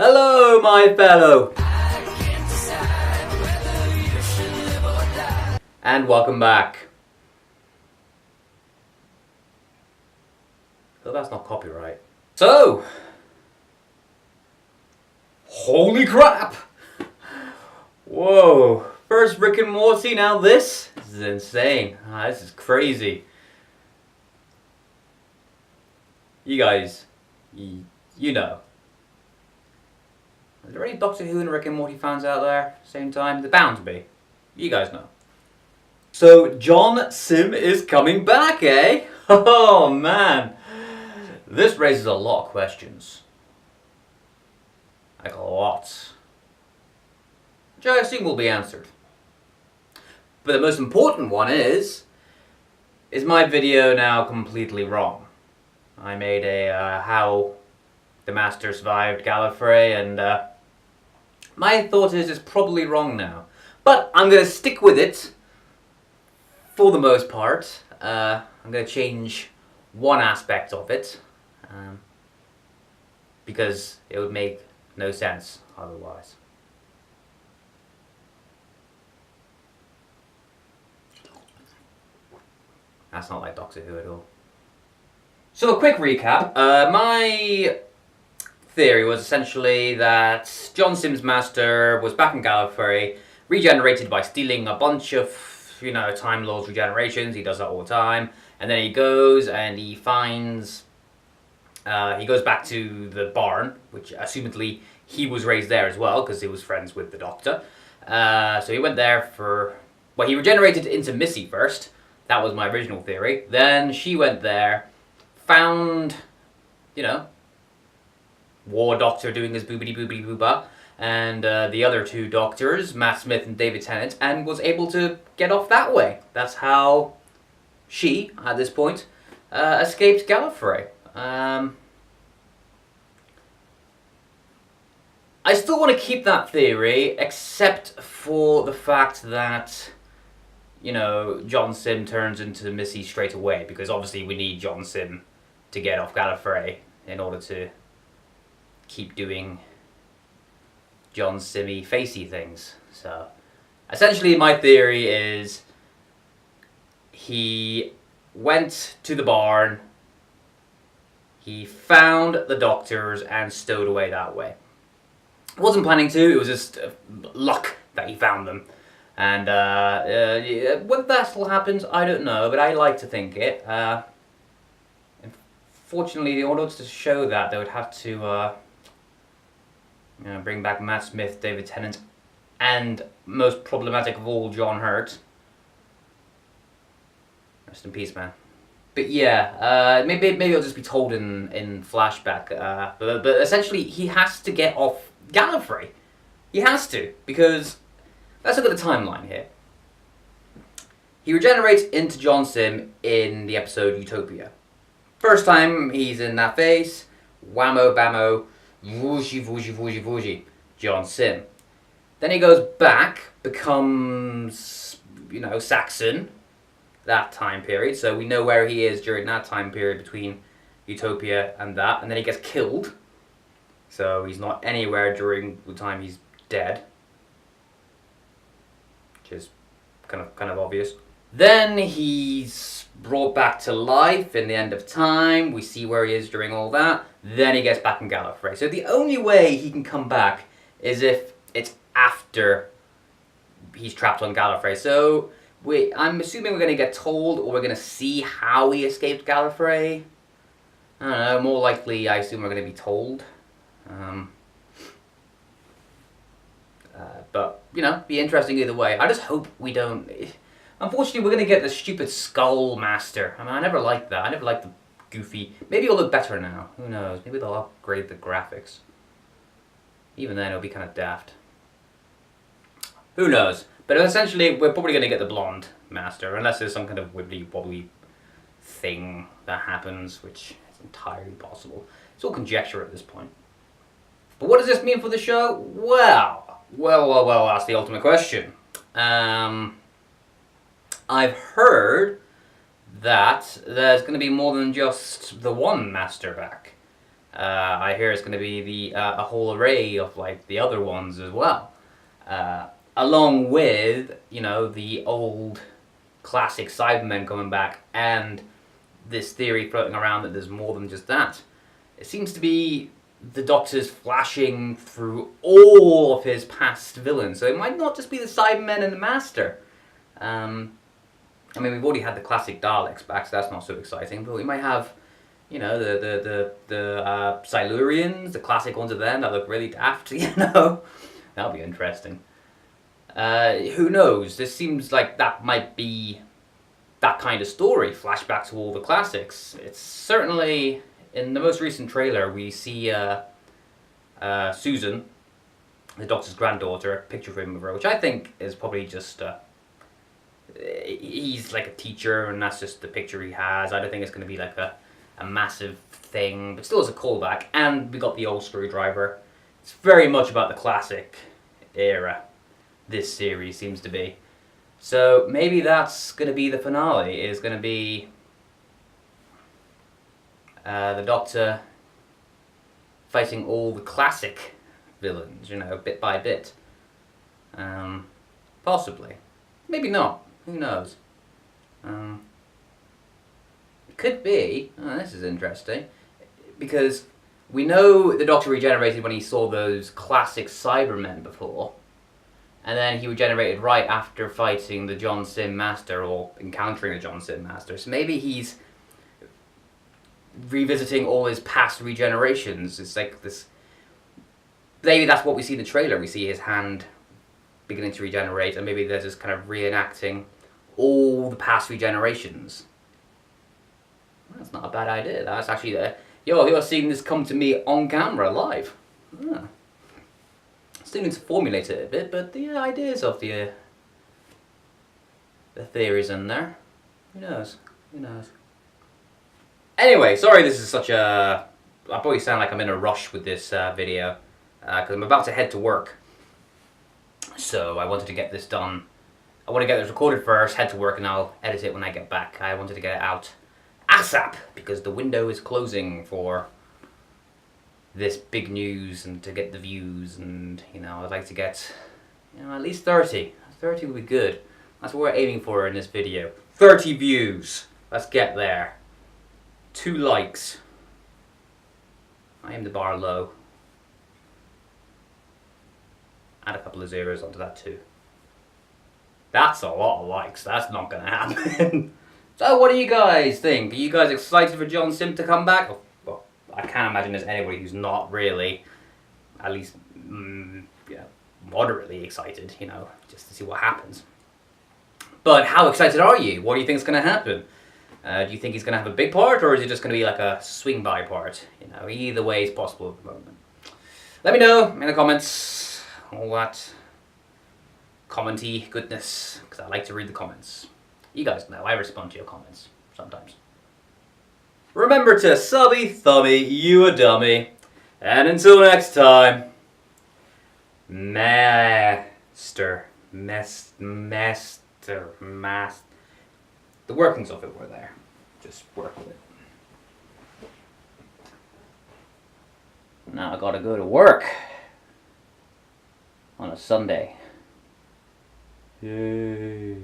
Hello, my fellow, and welcome back. Oh, that's not copyright. So, holy crap! Whoa, first Rick and Morty, now this? This is insane. This is crazy. You guys, you know. Are there any Doctor Who and Rick and Morty fans out there? Same time? They're bound to be. You guys know. So, John Simm is coming back, eh? Oh, man. This raises a lot of questions. Like a lot. Which I assume will be answered. But the most important one is my video now completely wrong? I made a how the Master survived Gallifrey, and my thought is it's probably wrong now. But I'm going to stick with it for the most part. I'm going to change one aspect of it because it would make no sense otherwise. That's not like Doctor Who at all. So a quick recap. My theory was essentially that John Simm's Master was back in Gallifrey, regenerated by stealing a bunch of, Time Lord's regenerations. He does that all the time. And then he goes and he finds, he goes back to the barn, which assumedly he was raised there as well, because he was friends with the Doctor. So he went there for, he regenerated into Missy first. That was my original theory. Then she went there, found, War Doctor doing his boobity boobity booba, and the other two doctors, Matt Smith and David Tennant, and was able to get off that way. That's how she, at this point, escaped Gallifrey. I still want to keep that theory, except for the fact that, John Simm turns into Missy straight away, because obviously we need John Simm to get off Gallifrey in order to keep doing John Simmy facey things. So, essentially my theory is he went to the barn, he found the doctors and stowed away that way. Wasn't planning to, it was just luck that he found them. And whether that still happens, I don't know, but I like to think it. Fortunately, in order to show that, they would have to bring back Matt Smith, David Tennant, and most problematic of all, John Hurt. Rest in peace, man. But yeah, maybe it'll just be told in flashback. But essentially, he has to get off Gallifrey. He has to, because let's look at the timeline here. He regenerates into John Simm in the episode Utopia. First time he's in that phase, whammo bammo, whooshy whooshy whooshy whooshy, John Simm. Then he goes back, becomes, Saxon, that time period. So we know where he is during that time period between Utopia and that. And then he gets killed. So he's not anywhere during the time he's dead. Which is kind of obvious. Then he's brought back to life in the end of time. We see where he is during all that. Then he gets back in Gallifrey. So the only way he can come back is if it's after he's trapped on Gallifrey. So I'm assuming we're going to get told, or we're going to see how he escaped Gallifrey. I don't know, more likely I assume we're going to be told. But, be interesting either way. I just hope we don't. Unfortunately, we're going to get the stupid Skull Master. I mean, I never liked that. I never liked the goofy. Maybe it'll look better now. Who knows? Maybe they'll upgrade the graphics. Even then, it'll be kind of daft. Who knows? But essentially, we're probably going to get the blonde Master, unless there's some kind of wibbly-wobbly thing that happens, which is entirely possible. It's all conjecture at this point. But what does this mean for the show? Well, that's the ultimate question. I've heard that there's going to be more than just the one Master back. I hear it's going to be a whole array of like the other ones as well, along with the old classic Cybermen coming back, and this theory floating around that there's more than just that. It seems to be the Doctor's flashing through all of his past villains, so it might not just be the Cybermen and the Master. I mean, we've already had the classic Daleks back, so that's not so exciting. But we might have, the Silurians, the classic ones of them that look really daft. That'll be interesting. Who knows? This seems like that might be that kind of story. Flashback to all the classics. It's certainly in the most recent trailer we see Susan, the Doctor's granddaughter, a picture frame of her, which I think is probably just. He's like a teacher, and that's just the picture he has. I don't think it's going to be like a massive thing, but still as a callback. And we got the old screwdriver. It's very much about the classic era, this series seems to be. So maybe that's going to be the finale, is going to be the Doctor fighting all the classic villains, bit by bit. Possibly. Maybe not. Who knows? It could be. Oh, this is interesting. Because we know the Doctor regenerated when he saw those classic Cybermen before. And then he regenerated right after fighting the John Sim Master, or encountering the John Sim Master. So maybe he's revisiting all his past regenerations. It's like this. Maybe that's what we see in the trailer. We see his hand beginning to regenerate, and maybe they're just kind of reenacting all the past regenerations. That's not a bad idea. That's actually there. You're seeing this come to me on camera, live. Still need to formulate it a bit, but the ideas of the theories in there. Who knows? Who knows? Anyway, sorry this is such a... I probably sound like I'm in a rush with this video, because I'm about to head to work. So I wanted to get this done. I want to get this recorded first, head to work, and I'll edit it when I get back. I wanted to get it out ASAP, because the window is closing for this big news and to get the views, and I'd like to get at least 30. 30 would be good. That's what we're aiming for in this video. 30 views. Let's get there. 2 likes. I aim the bar low. Add a couple of zeros onto that too. That's a lot of likes. That's not going to happen. So what do you guys think? Are you guys excited for John Sim to come back? Well, I can't imagine there's anybody who's not really, at least moderately excited, just to see what happens. But how excited are you? What do you think is going to happen? Do you think he's going to have a big part, or is it just going to be like a swing by part? Either way is possible at the moment. Let me know in the comments all that commenty goodness, because I like to read the comments. You guys know I respond to your comments sometimes. Remember to subby thummy, you a dummy. And until next time, master. The workings of it were there. Just work with it. Now I gotta go to work on a Sunday. Yay.